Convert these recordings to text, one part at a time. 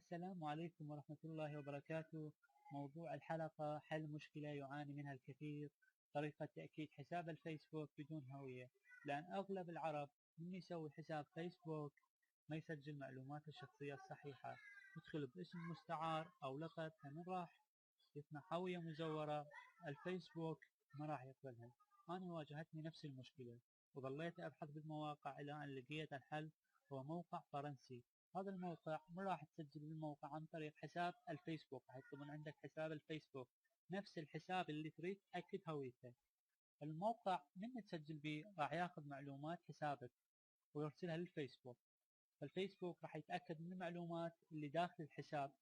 السلام عليكم ورحمة الله وبركاته. موضوع الحلقة: حل مشكلة يعاني منها الكثير، طريقة تأكيد حساب الفيسبوك بدون هوية. لأن أغلب العرب من يسوي حساب فيسبوك ما يسجل معلوماته الشخصية الصحيحة، يدخل باسم مستعار أو لقب، فمن راح يصنع هوية مزورة الفيسبوك ما راح يقبلها. أنا واجهتني نفس المشكلة وظليت أبحث بالمواقع إلى أن لقيت الحل. هو موقع فرنسي. هذا الموقع ما راح تسجل بالموقع عن طريق حساب الفيسبوك، راح يطلبون عندك حساب الفيسبوك، نفس الحساب اللي تريد تأكد هويته. الموقع من تسجل به راح ياخذ معلومات حسابك ويرسلها للفيسبوك، فالفيسبوك راح يتأكد من المعلومات اللي داخل الحساب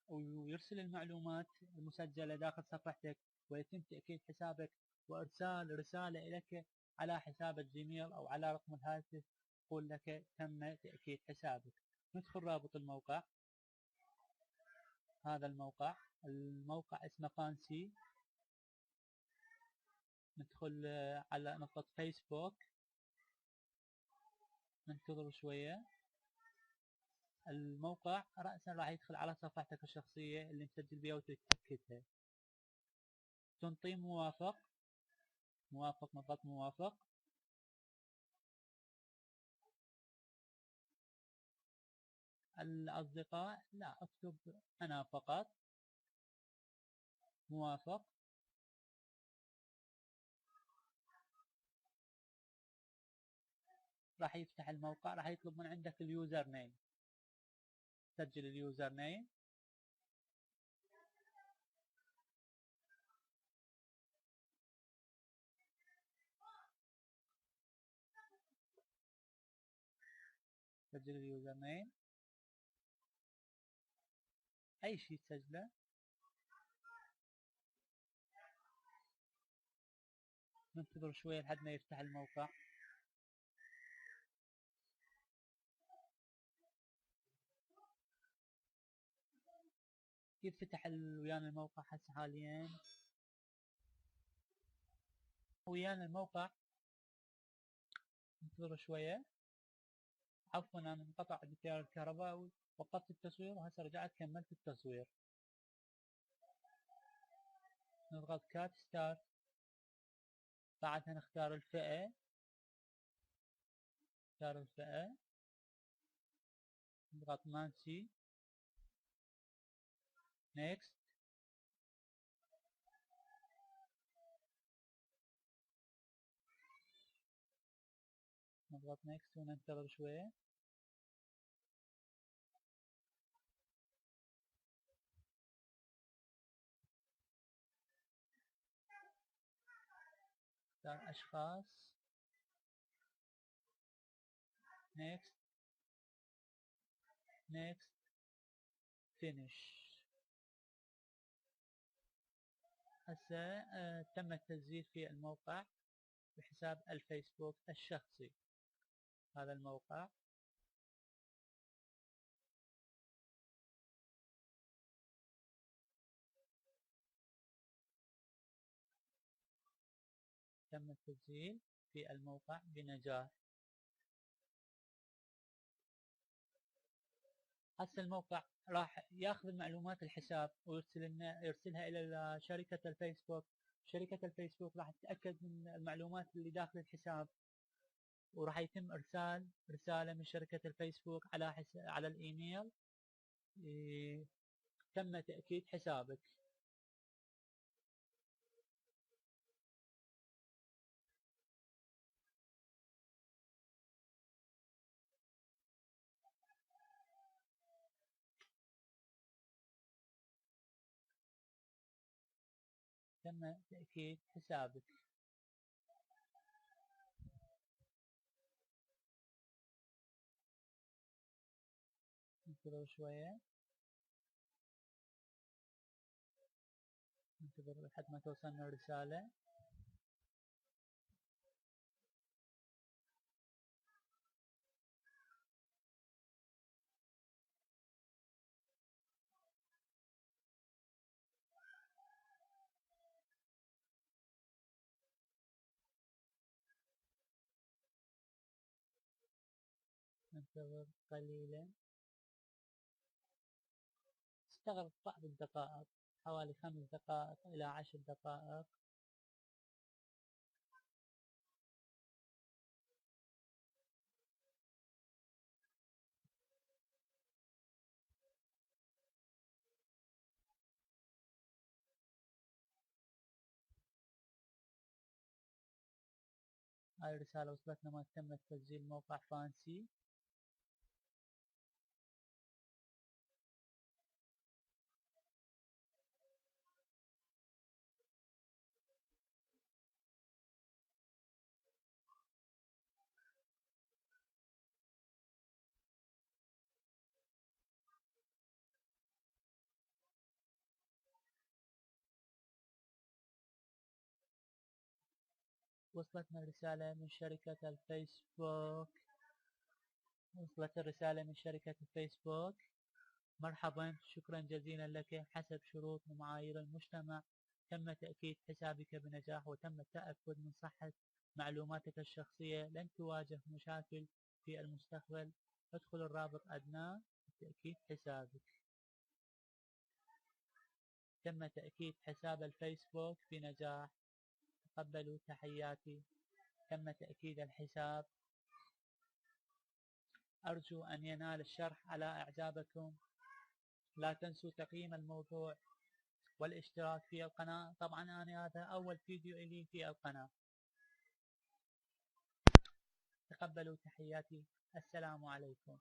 ويرسل المعلومات المسجلة داخل صفحتك، ويتم تأكيد حسابك وإرسال رسالة لك على حساب الجيميل أو على رقم الهاتف يقول لك تم تأكيد حسابك. ندخل رابط الموقع. هذا الموقع اسمه فانسي. ندخل على نقطة فيسبوك، ننتظر شوية. الموقع رأسا راح يدخل على صفحتك الشخصية اللي مسجل بها وتتأكدها. تنطي موافق، نضغط موافق. الأصدقاء لا، اكتب أنا فقط. موافق. راح يفتح الموقع، راح يطلب من عندك اليوزر نيم. سجل اليوزر نيم. سجل اليوزر نيم، أي شيء تسجله. ننتظر شوية لحد ما يفتح الموقع. يفتح ويانا الموقع هسه حاليا. ويانا الموقع. ننتظر شوية. عفوا أنا انقطع التيار الكهربائي، وقفت التصوير وهسه رجعت كملت التصوير. نضغط كات ستارت. بعدها نختار الفئة. نضغط مانسي. نيكست. نضغط نيكست وننتظر شوية. نختار أشخاص. نيكست. فينيش. هسه تم التسجيل في الموقع بحساب الفيسبوك الشخصي. هذا الموقع. تم التسجيل في الموقع بنجاح. هسه الموقع راح ياخذ معلومات الحساب يرسلها الى شركة الفيسبوك. شركة الفيسبوك راح تتأكد من المعلومات اللي داخل الحساب، وراح يتم ارسال رسالة من شركة الفيسبوك على الايميل. تم تأكيد حسابك. تم تأكيد حسابك. ننتظر شوية. ننتظر لحد ما توصلنا الرسالة. ننتظر قليلا. تستغرق بعض الدقائق، حوالي 5 دقائق إلى 10 دقائق. هاي الرسالة وصلتنا ما تم تسجيل موقع فانسي. وصلتنا رسالة من شركة الفيسبوك. وصلت الرسالة من شركة الفيسبوك: مرحبا، شكرا جزيلا لك. حسب شروط ومعايير المجتمع تم تأكيد حسابك بنجاح وتم التأكد من صحة معلوماتك الشخصية. لن تواجه مشاكل في المستقبل. ادخل الرابط أدناه لتأكيد حسابك. تم تأكيد حساب الفيسبوك بنجاح. تقبلوا تحياتي. تم تأكيد الحساب. أرجو أن ينال الشرح على إعجابكم. لا تنسوا تقييم الموضوع والاشتراك في القناة. طبعا أنا هذا أول فيديو إلي في القناة. تقبلوا تحياتي. السلام عليكم.